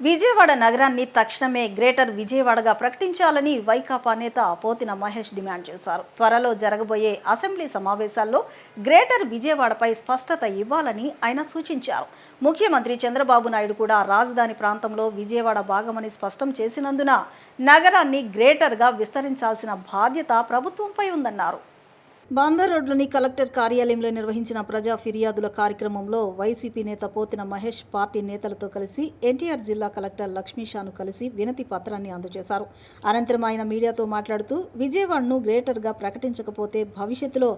విజయవాడ నగరాన్ని తక్షణమే గ్రేటర్ విజయవాడగా ప్రకటించాలని వైకాపా నేత పోతిన మహేష్ డిమాండ్ చేశారు. త్వరలో జరగబోయే అసెంబ్లీ సమావేశాల్లో గ్రేటర్ విజయవాడపై స్పష్టత ఇవ్వాలని ఆయన సూచించారు. ముఖ్యమంత్రి చంద్రబాబు నాయుడు కూడా రాజధాని ప్రాంతంలో విజయవాడ భాగమని స్పష్టం చేసినందున నగరాన్ని గ్రేటర్గా విస్తరించాల్సిన బాధ్యత ప్రభుత్వంపై ఉందన్నారు. బందర్ రోడ్లోని కలెక్టర్ కార్యాలయంలో నిర్వహించిన ప్రజా ఫిర్యాదుల కార్యక్రమంలో వైసీపీ నేత పోతిన మహేష్ పార్టీ నేతలతో కలిసి ఎన్టీఆర్ జిల్లా కలెక్టర్ లక్ష్మీషాను కలిసి వినతి పత్రాన్ని అందజేశారు. అనంతరం ఆయన మీడియాతో మాట్లాడుతూ విజయవాడను గ్రేటర్గా ప్రకటించకపోతే భవిష్యత్తులో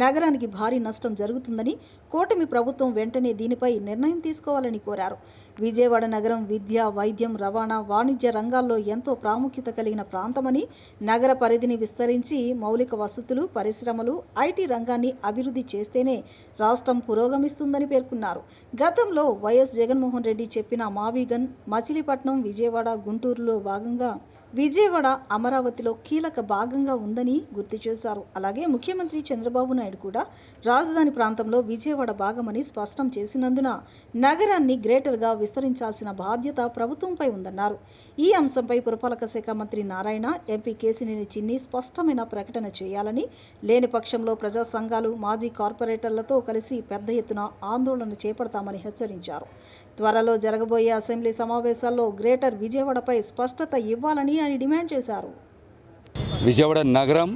నగరానికి భారీ నష్టం జరుగుతుందని, కూటమి ప్రభుత్వం వెంటనే దీనిపై నిర్ణయం తీసుకోవాలని కోరారు. విజయవాడ నగరం విద్య, వైద్యం, రవాణా, వాణిజ్య రంగాల్లో ఎంతో ప్రాముఖ్యత కలిగిన ప్రాంతమని, నగర పరిధిని విస్తరించి మౌలిక వసతులు, పరిశ్రమలు, ఐటీ రంగాన్ని అభివృద్ధి చేస్తేనే రాష్ట్రం పురోగమిస్తుందని పేర్కొన్నారు. గతంలో వైఎస్ జగన్మోహన్ రెడ్డి చెప్పిన మావిగన్, మచిలీపట్నం, విజయవాడ, గుంటూరులో భాగంగా విజయవాడ అమరావతిలో కీలక భాగంగా ఉందని గుర్తు చేశారు. అలాగే ముఖ్యమంత్రి చంద్రబాబు నాయుడు కూడా రాజధాని ప్రాంతంలో విజయవాడ భాగమని స్పష్టం చేసినందున నగరాన్ని గ్రేటర్గా విస్తరించాల్సిన బాధ్యత ప్రభుత్వంపై ఉందన్నారు. ఈ అంశంపై పురపాలక శాఖ మంత్రి నారాయణ, ఎంపీ కేశినేని చిన్ని స్పష్టమైన ప్రకటన చేయాలని, లేని పక్షంలో ప్రజా సంఘాలు, మాజీ కార్పొరేటర్లతో కలిసి పెద్ద ఎత్తున ఆందోళన చేపడతామని హెచ్చరించారు. త్వరలో జరగబోయే అసెంబ్లీ సమావేశాల్లో గ్రేటర్ విజయవాడపై స్పష్టత ఇవ్వాలని ఆయన డిమాండ్ చేశారు. విజయవాడ నగరం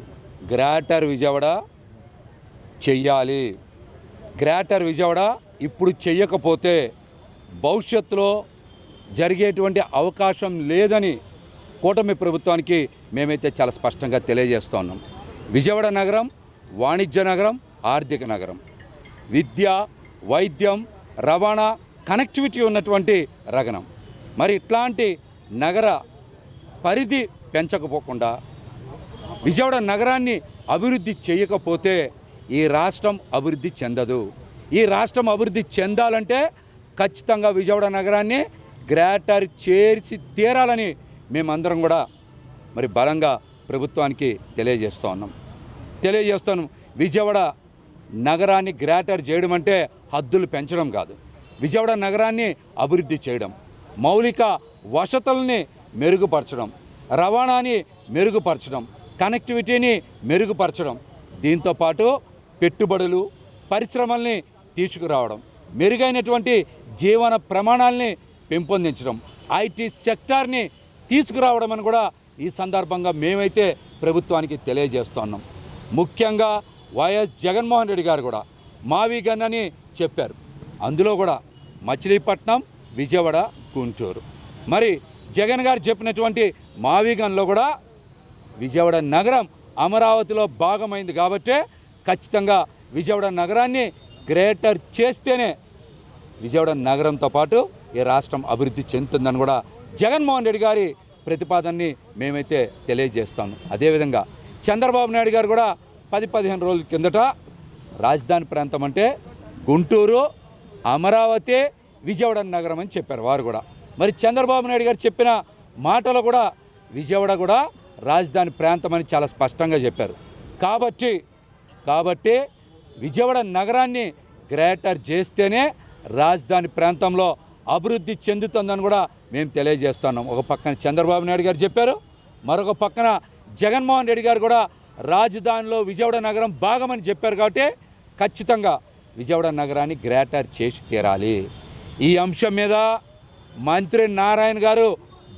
గ్రేటర్ విజయవాడ చెయ్యాలి. గ్రేటర్ విజయవాడ ఇప్పుడు చెయ్యకపోతే భవిష్యత్తులో జరిగేటువంటి అవకాశం లేదని కూటమి ప్రభుత్వానికి మేమైతే చాలా స్పష్టంగా తెలియజేస్తూ ఉన్నాం. విజయవాడ నగరం వాణిజ్య నగరం, ఆర్థిక నగరం, విద్య, వైద్యం, రవాణా, కనెక్టివిటీ ఉన్నటువంటి నగరం. మరి ఇట్లాంటి నగర పరిధి పెంచకపోకుండా విజయవాడ నగరాన్ని అభివృద్ధి చేయకపోతే ఈ రాష్ట్రం అభివృద్ధి చెందదు. ఈ రాష్ట్రం అభివృద్ధి చెందాలంటే ఖచ్చితంగా విజయవాడ నగరాన్ని గ్రేటర్ చేర్చి తీరాలని మేమందరం కూడా మరి బలంగా ప్రభుత్వానికి తెలియజేస్తున్నాం. విజయవాడ నగరాన్ని గ్రేటర్ చేయడం అంటే హద్దులు పెంచడం కాదు. విజయవాడ నగరాన్ని అభివృద్ధి చేయడం, మౌలిక వసతుల్ని మెరుగుపరచడం, రవాణాని మెరుగుపరచడం, కనెక్టివిటీని మెరుగుపరచడం, దీంతోపాటు పెట్టుబడులు, పరిశ్రమల్ని తీసుకురావడం, మెరుగైనటువంటి జీవన ప్రమాణాలని పెంపొందించడం, ఐటీ సెక్టార్ని తీసుకురావడం అని కూడా ఈ సందర్భంగా మేమైతే ప్రభుత్వానికి తెలియజేస్తున్నాం. ముఖ్యంగా వైఎస్ జగన్మోహన్ రెడ్డి గారు కూడా మావిగన్ అని చెప్పారు. అందులో కూడా మచిలీపట్నం, విజయవాడ, గుంటూరు. మరి జగన్ గారు చెప్పినటువంటి మావిగన్లో కూడా విజయవాడ నగరం అమరావతిలో భాగమైంది కాబట్టే ఖచ్చితంగా విజయవాడ నగరాన్ని గ్రేటర్ చేస్తేనే విజయవాడ నగరంతో పాటు ఈ రాష్ట్రం అభివృద్ధి చెందుతుందని కూడా జగన్మోహన్ రెడ్డి గారి ప్రతిపాదనని మేమైతే తెలియజేస్తాము. అదేవిధంగా చంద్రబాబు నాయుడు గారు కూడా 10-15 రోజుల కిందట రాజధాని ప్రాంతం అంటే గుంటూరు, అమరావతి, విజయవాడ నగరం అని చెప్పారు వారు కూడా. మరి చంద్రబాబు నాయుడు గారు చెప్పిన మాటలు కూడా విజయవాడ కూడా రాజధాని ప్రాంతం అని చాలా స్పష్టంగా చెప్పారు. కాబట్టి విజయవాడ నగరాన్ని గ్రేటర్ చేస్తేనే రాజధాని ప్రాంతంలో అభివృద్ధి చెందుతుందని కూడా మేము తెలియజేస్తున్నాం. ఒక పక్కన చంద్రబాబు నాయుడు గారు చెప్పారు, మరొక పక్కన జగన్మోహన్ రెడ్డి గారు కూడా రాజధానిలో విజయవాడ నగరం భాగమని చెప్పారు. కాబట్టి ఖచ్చితంగా విజయవాడ నగరాన్ని గ్రేటర్ చేసి తీరాలి. ఈ అంశం మీద మంత్రి నారాయణ గారు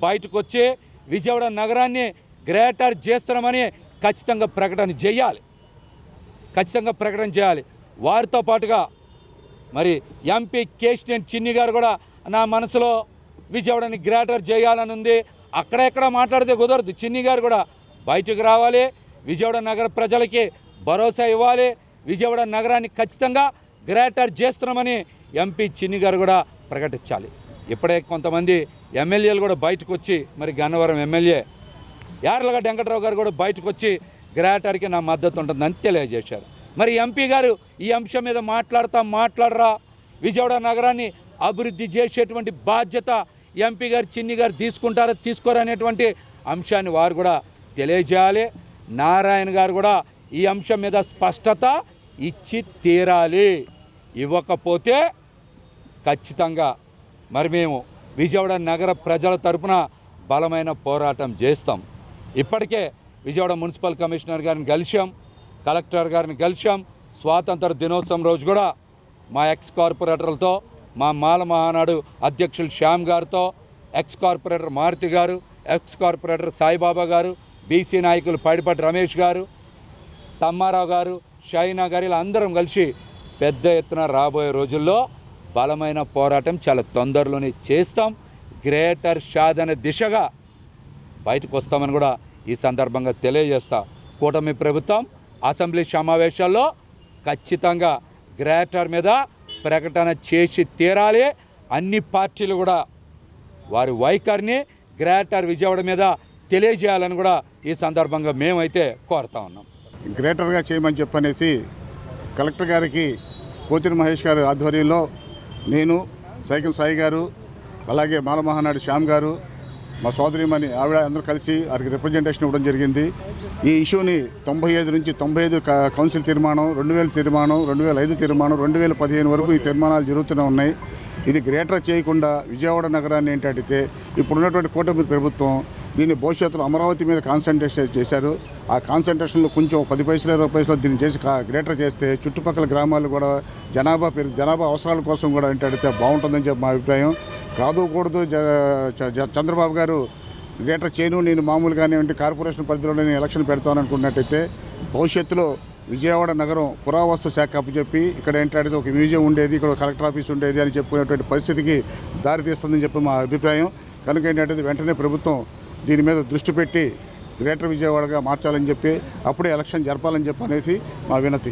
బయటకు వచ్చి విజయవాడ నగరాన్ని గ్రేటర్ చేస్తున్నామని ఖచ్చితంగా ప్రకటన చేయాలి. వారితో పాటుగా మరి ఎంపీ కేశినేని చిన్ని గారు కూడా నా మనసులో విజయవాడని గ్రేటర్ చేయాలని ఉంది, అక్కడెక్కడ మాట్లాడితే కుదరదు. చిన్ని గారు కూడా బయటకు రావాలి, విజయవాడ నగర ప్రజలకి భరోసా ఇవ్వాలి, విజయవాడ నగరాన్ని ఖచ్చితంగా గ్రేటర్ చేస్తున్నామని ఎంపీ చిన్ని గారు కూడా ప్రకటించాలి. ఇప్పుడే కొంతమంది ఎమ్మెల్యేలు కూడా బయటకు వచ్చి, మరి గన్నవరం ఎమ్మెల్యే యార్లగడ్డ వెంకటరావు గారు కూడా బయటకు వచ్చి గ్రేటర్కి నా మద్దతు ఉంటుందని తెలియజేశారు. మరి ఎంపీ గారు ఈ అంశం మీద మాట్లాడరా, విజయవాడ నగరాన్ని అభివృద్ధి చేసేటువంటి బాధ్యత ఎంపీ గారు, చిన్ని గారు తీసుకోరా అనేటువంటి అంశాన్ని వారు కూడా తెలియజేయాలి. నారాయణ గారు కూడా ఈ అంశం మీద స్పష్టత ఇచ్చి తీరాలి. ఇవ్వకపోతే ఖచ్చితంగా మరి మేము విజయవాడ నగర ప్రజల తరపున బలమైన పోరాటం చేస్తాం. ఇప్పటికే విజయవాడ మున్సిపల్ కమిషనర్ గారిని కలిశాం, కలెక్టర్ గారిని కలిశాం. స్వాతంత్ర దినోత్సవం రోజు కూడా మా ఎక్స్ కార్పొరేటర్లతో, మా మాల మహానాడు అధ్యక్షులు శ్యామ్ గారితో, ఎక్స్ కార్పొరేటర్ మారుతి గారు, ఎక్స్ కార్పొరేటర్ సాయిబాబా గారు, బీసీ నాయకులు పైడిపాటి రమేష్ గారు, తమ్మారావు గారు, షైనా గారు, ఇలా అందరం కలిసి పెద్ద ఎత్తున రాబోయే రోజుల్లో బలమైన పోరాటం చాలా తొందరలోనే చేస్తాం. గ్రేటర్ సాధన దిశగా బయటకు వస్తామని కూడా ఈ సందర్భంగా తెలియజేస్తా. కూటమి ప్రభుత్వం అసెంబ్లీ సమావేశాల్లో ఖచ్చితంగా గ్రేటర్ మీద ప్రకటన చేసి తీరాలి. అన్ని పార్టీలు కూడా వారి వైఖరిని గ్రేటర్ విజయవాడ మీద తెలియజేయాలని కూడా ఈ సందర్భంగా మేమైతే కోరుతా ఉన్నాం. గ్రేటర్గా చేయమని చెప్పనేసి కలెక్టర్ గారికి పోతిరి మహేష్ గారు ఆధ్వర్యంలో నేను, సైకిల్ సాయి గారు, అలాగే మాల మహానాడు శ్యామ్ గారు, మా సోదరిమణి ఆవిడ అందరూ కలిసి వారికి రిప్రజెంటేషన్ ఇవ్వడం జరిగింది. ఈ ఇష్యూని 95 నుంచి 95 కౌన్సిల్ తీర్మానం, 2000 తీర్మానం, 2005 తీర్మానం, 2015 వరకు ఈ తీర్మానాలు జరుగుతూనే ఉన్నాయి. ఇది గ్రేటర్ చేయకుండా విజయవాడ నగరాన్ని ఏంటంటే ఇప్పుడున్నటువంటి కూటమి ప్రభుత్వం దీన్ని భవిష్యత్తులో అమరావతి మీద కాన్సన్ట్రేషన్ చేశారు. ఆ కాన్సన్ట్రేషన్లో కొంచెం 10 పైసలు 20 పైసలు దీన్ని చేసి గ్రేటర్ చేస్తే చుట్టుపక్కల గ్రామాలు కూడా జనాభా అవసరాల కోసం కూడా ఏంటంటే బాగుంటుందని చెప్పి మా అభిప్రాయం. కాదుకూడదు చంద్రబాబు గారు గ్రేటర్ చేయను, నేను మామూలుగానే కార్పొరేషన్ పరిధిలోనే నేను ఎలక్షన్ పెడతాను అనుకున్నట్టయితే భవిష్యత్తులో విజయవాడ నగరం పురావస్తు శాఖ అప్పచెప్పి ఇక్కడ ఏంటంటే ఒక మ్యూజియం ఉండేది, ఇక్కడ కలెక్టర్ ఆఫీస్ ఉండేది అని చెప్పుకునేటువంటి పరిస్థితికి దారితీస్తుందని చెప్పి మా అభిప్రాయం. కనుక ఏంటంటే వెంటనే ప్రభుత్వం దీని మీద దృష్టి పెట్టి గ్రేటర్ విజయవాడగా మార్చాలని చెప్పి అప్పుడే ఎలక్షన్ జరపాలని చెప్పి అనేసి మా వినతి.